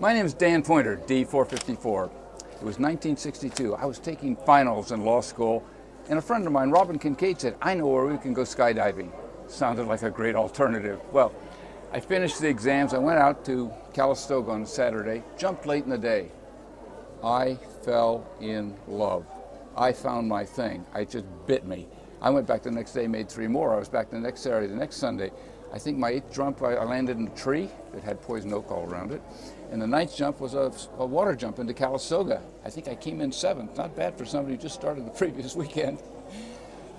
My name is Dan Poynter, D454. It was 1962. I was taking finals in law school, and a friend of mine, Robin Kincaid, said, "I know where we can go skydiving." Sounded like a great alternative. Well, I finished the exams. I went out to Calistoga on Saturday, jumped late in the day. I fell in love. I found my thing. It just bit me. I went back the next day, made 3 more. I was back the next Saturday, the next Sunday. I think my 8th jump, I landed in a tree that had poison oak all around it. And the 9th jump was a water jump into Calistoga. I think I came in 7th. Not bad for somebody who just started the previous weekend.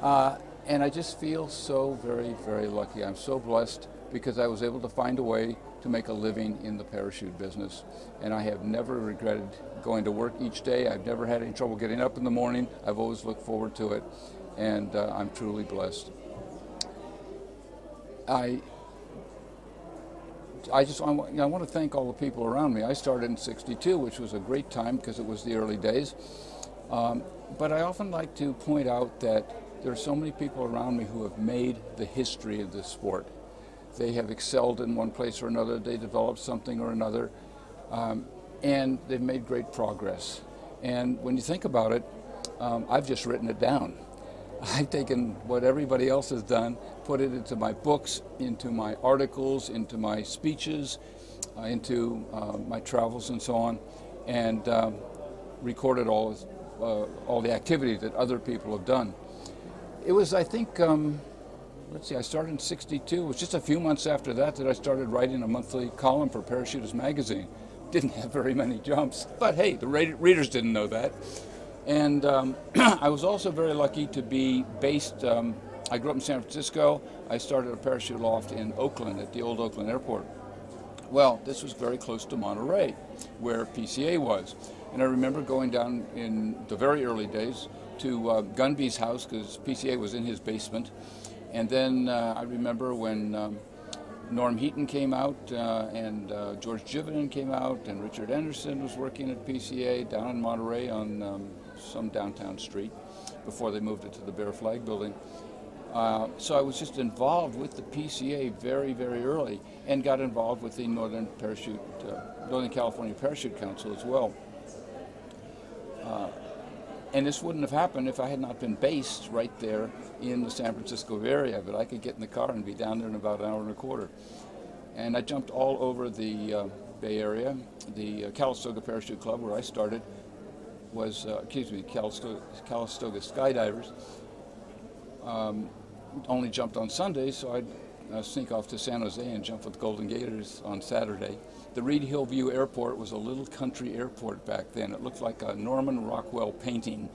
And I just feel so very, very lucky. I'm so blessed because I was able to find a way to make a living in the parachute business. And I have never regretted going to work each day. I've never had any trouble getting up in the morning. I've always looked forward to it. And I'm truly blessed. I want to thank all the people around me. I started in '62, which was a great time because it was the early days. But I often like to point out that there are so many people around me who have made the history of this sport. They have excelled in one place or another. They developed something or another, and they've made great progress. And when you think about it, I've just written it down. I've taken what everybody else has done, put it into my books, into my articles, into my speeches, into my travels and so on, and recorded all the activities that other people have done. It was, I think, let's see, I started in '62. It was just a few months after that I started writing a monthly column for Parachutist magazine. Didn't have very many jumps, but hey, the readers didn't know that. And I was also very lucky to be based, I grew up in San Francisco. I started a parachute loft in Oakland at the old Oakland airport. Well, this was very close to Monterey, where PCA was. And I remember going down in the very early days to Gunby's house, because PCA was in his basement. And then I remember when Norm Heaton came out and George Jivanen came out, and Richard Anderson was working at PCA down in Monterey on some downtown street before they moved it to the Bear Flag building. So I was just involved with the PCA very, very early, and got involved with the Northern California Parachute Council as well. And this wouldn't have happened if I had not been based right there in the San Francisco area, but I could get in the car and be down there in about an hour and a quarter. And I jumped all over the Bay Area. The Calistoga Parachute Club, where I started, was, Calistoga Skydivers. Only jumped on Sundays, so I'd sneak off to San Jose and jump with Golden Gators on Saturday. The Reed Hillview Airport was a little country airport back then. It looked like a Norman Rockwell painting,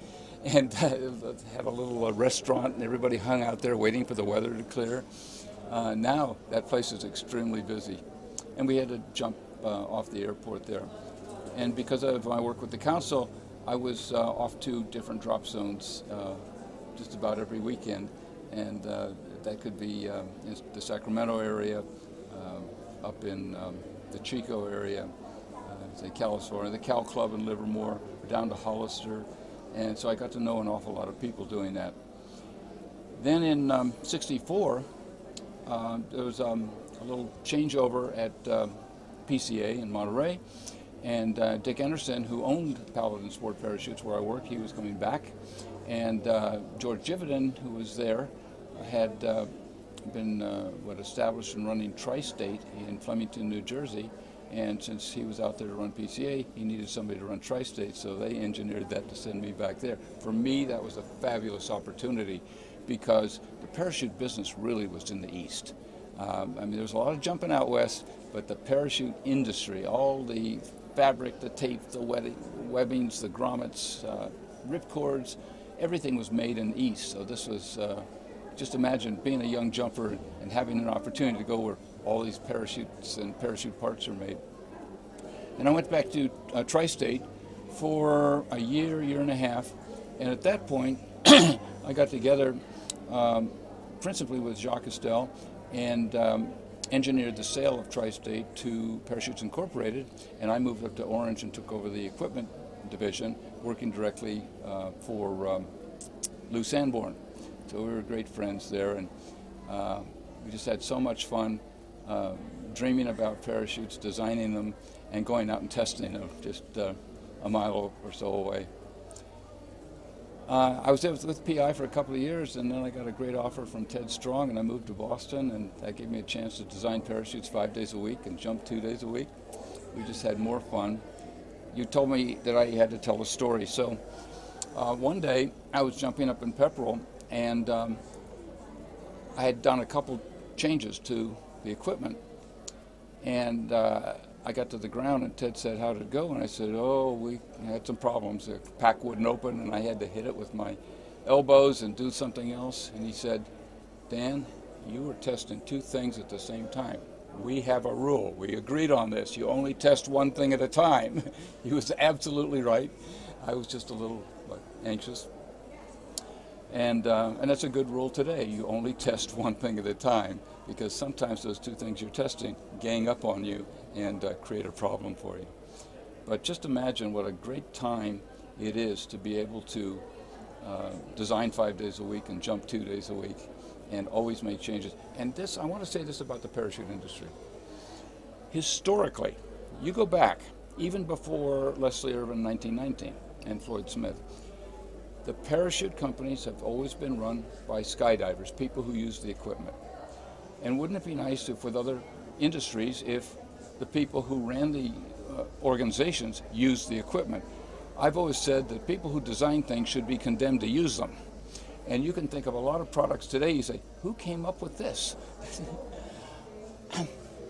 and it had a little restaurant, and everybody hung out there waiting for the weather to clear. Now that place is extremely busy, and we had to jump off the airport there. And because of my work with the council, I was off to different drop zones just about every weekend, and that could be in the Sacramento area, up in the Chico area, say California, the Cal Club in Livermore, down to Hollister, and so I got to know an awful lot of people doing that. Then in '64, there was a little changeover at PCA in Monterey, and Dick Anderson, who owned Paladin Sport Parachutes where I work, he was coming back, and George Jivanen, who was there, had been established and running Tri-State in Flemington, New Jersey, and since he was out there to run PCA, he needed somebody to run Tri-State, so they engineered that to send me back there. For me, that was a fabulous opportunity because the parachute business really was in the East. I mean, there was a lot of jumping out west, but the parachute industry, all the fabric, the tape, the webbings, the grommets, ripcords, everything was made in the East. So this was, just imagine being a young jumper and having an opportunity to go where all these parachutes and parachute parts are made. And I went back to Tri-State for a year, year and a half, and at that point I got together principally with Jacques Estelle and engineered the sale of Tri-State to Parachutes Incorporated, and I moved up to Orange and took over the equipment division, working directly for Lou Sanborn. So we were great friends there, and we just had so much fun dreaming about parachutes, designing them, and going out and testing them just a mile or so away. I was with PI for a couple of years, and then I got a great offer from Ted Strong, and I moved to Boston, and that gave me a chance to design parachutes 5 days a week and jump 2 days a week. We just had more fun. You told me that I had to tell a story, so one day I was jumping up in Pepperell, and I had done a couple changes to the equipment, and I got to the ground, and Ted said, "How did it go?" And I said, "Oh, we had some problems. The pack wouldn't open, and I had to hit it with my elbows and do something else." And he said, "Dan, you were testing 2 things at the same time. We have a rule. We agreed on this. You only test 1 thing at a time." He was absolutely right. I was just a little anxious. And that's a good rule today. You only test 1 thing at a time, because sometimes those 2 things you're testing gang up on you and create a problem for you. But just imagine what a great time it is to be able to design 5 days a week and jump 2 days a week and always make changes. And this, I want to say this about the parachute industry. Historically, you go back, even before Leslie Irvin in 1919 and Floyd Smith, the parachute companies have always been run by skydivers, people who use the equipment. And wouldn't it be nice if with other industries, if the people who ran the organizations used the equipment? I've always said that people who design things should be condemned to use them. And you can think of a lot of products today, you say, who came up with this?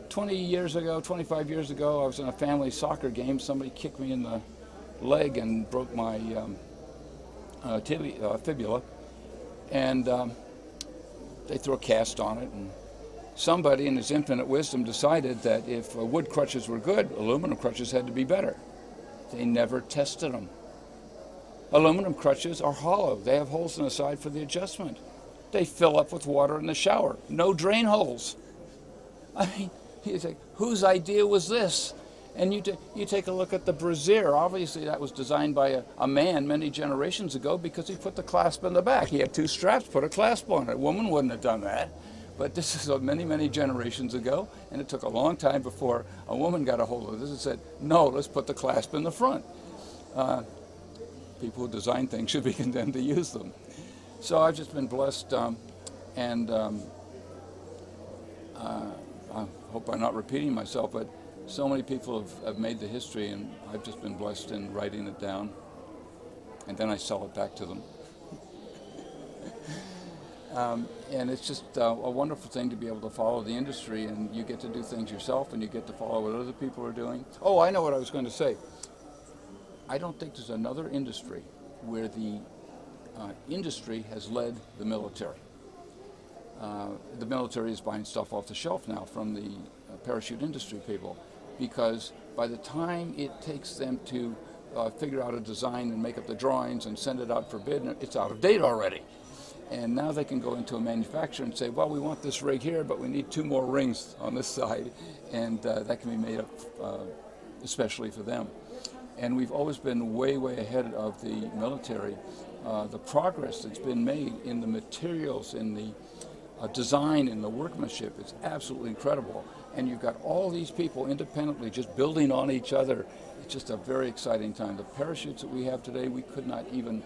20 years ago, 25 years ago, I was in a family soccer game. Somebody kicked me in the leg and broke my fibula, and they threw a cast on it, and somebody in his infinite wisdom decided that if wood crutches were good, aluminum crutches had to be better. They never tested them. Aluminum crutches are hollow. They have holes in the side for the adjustment. They fill up with water in the shower. No drain holes. I mean, you say, whose idea was this? And you take a look at the brassiere. Obviously, that was designed by a man many generations ago, because he put the clasp in the back. He had 2 straps, put a clasp on it. A woman wouldn't have done that. But this is many, many generations ago, and it took a long time before a woman got a hold of this and said, no, let's put the clasp in the front. People who design things should be condemned to use them. So I've just been blessed, and I hope I'm not repeating myself, but so many people have made the history, and I've just been blessed in writing it down, and then I sell it back to them. And it's just a wonderful thing to be able to follow the industry, and you get to do things yourself, and you get to follow what other people are doing. Oh, I know what I was going to say. I don't think there's another industry where the industry has led the military. The military is buying stuff off the shelf now from the parachute industry people, because by the time it takes them to figure out a design and make up the drawings and send it out for bid, it's out of date already. And now they can go into a manufacturer and say, well, we want this rig here, but we need 2 more rings on this side, and that can be made up especially for them. And we've always been way, way ahead of the military. The progress that's been made in the materials, in the design, in the workmanship is absolutely incredible. And you've got all these people independently just building on each other. It's just a very exciting time. The parachutes that we have today, we could not even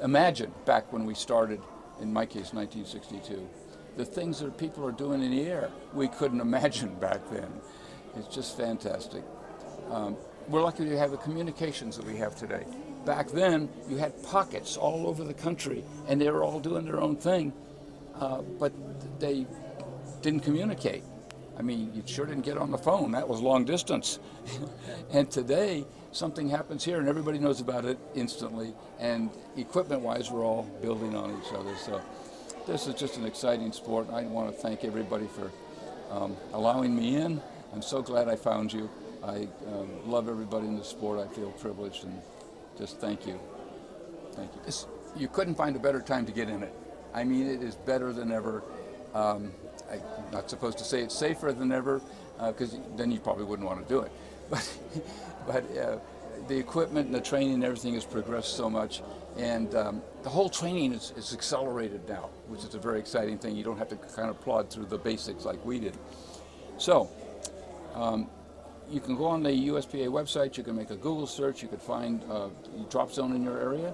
imagine back when we started, in my case, 1962. The things that people are doing in the air, we couldn't imagine back then. It's just fantastic. We're lucky to have the communications that we have today. Back then, you had pockets all over the country, and they were all doing their own thing, but they didn't communicate. I mean, you sure didn't get on the phone. That was long distance. And today, something happens here, and everybody knows about it instantly, and equipment-wise, we're all building on each other. So this is just an exciting sport. I want to thank everybody for allowing me in. I'm so glad I found you. I love everybody in the sport. I feel privileged, and just thank you. Thank you. You couldn't find a better time to get in it. I mean, it is better than ever. I'm not supposed to say it's safer than ever, because then you probably wouldn't want to do it. But the equipment and the training and everything has progressed so much, and the whole training is accelerated now, which is a very exciting thing. You don't have to kind of plod through the basics like we did. So, you can go on the USPA website, you can make a Google search, you could find a drop zone in your area.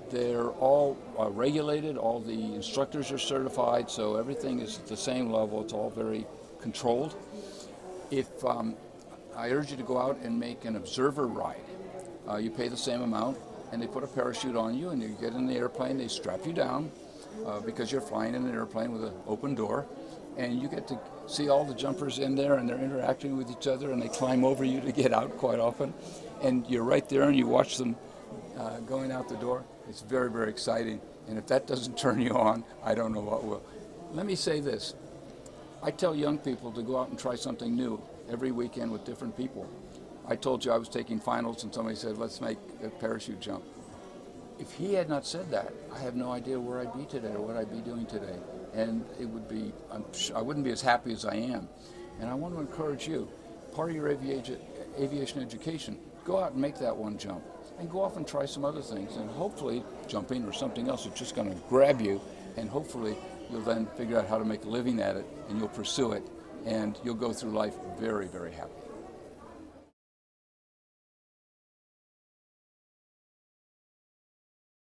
They're all regulated, all the instructors are certified, so everything is at the same level, it's all very controlled. If I urge you to go out and make an observer ride. You pay the same amount, and they put a parachute on you, and you get in the airplane, they strap you down, because you're flying in an airplane with an open door, and you get to see all the jumpers in there, and they're interacting with each other, and they climb over you to get out quite often, and you're right there, and you watch them going out the door. It's very, very exciting, and if that doesn't turn you on, I don't know what will. Let me say this. I tell young people to go out and try something new every weekend with different people. I told you I was taking finals, and somebody said, let's make a parachute jump. If he had not said that, I have no idea where I'd be today or what I'd be doing today. And it would be, I wouldn't be as happy as I am. And I want to encourage you, part of your aviation education, go out and make that one jump. And go off and try some other things. And hopefully, jumping or something else is just going to grab you. And hopefully, you'll then figure out how to make a living at it, and you'll pursue it. And you'll go through life very, very happy.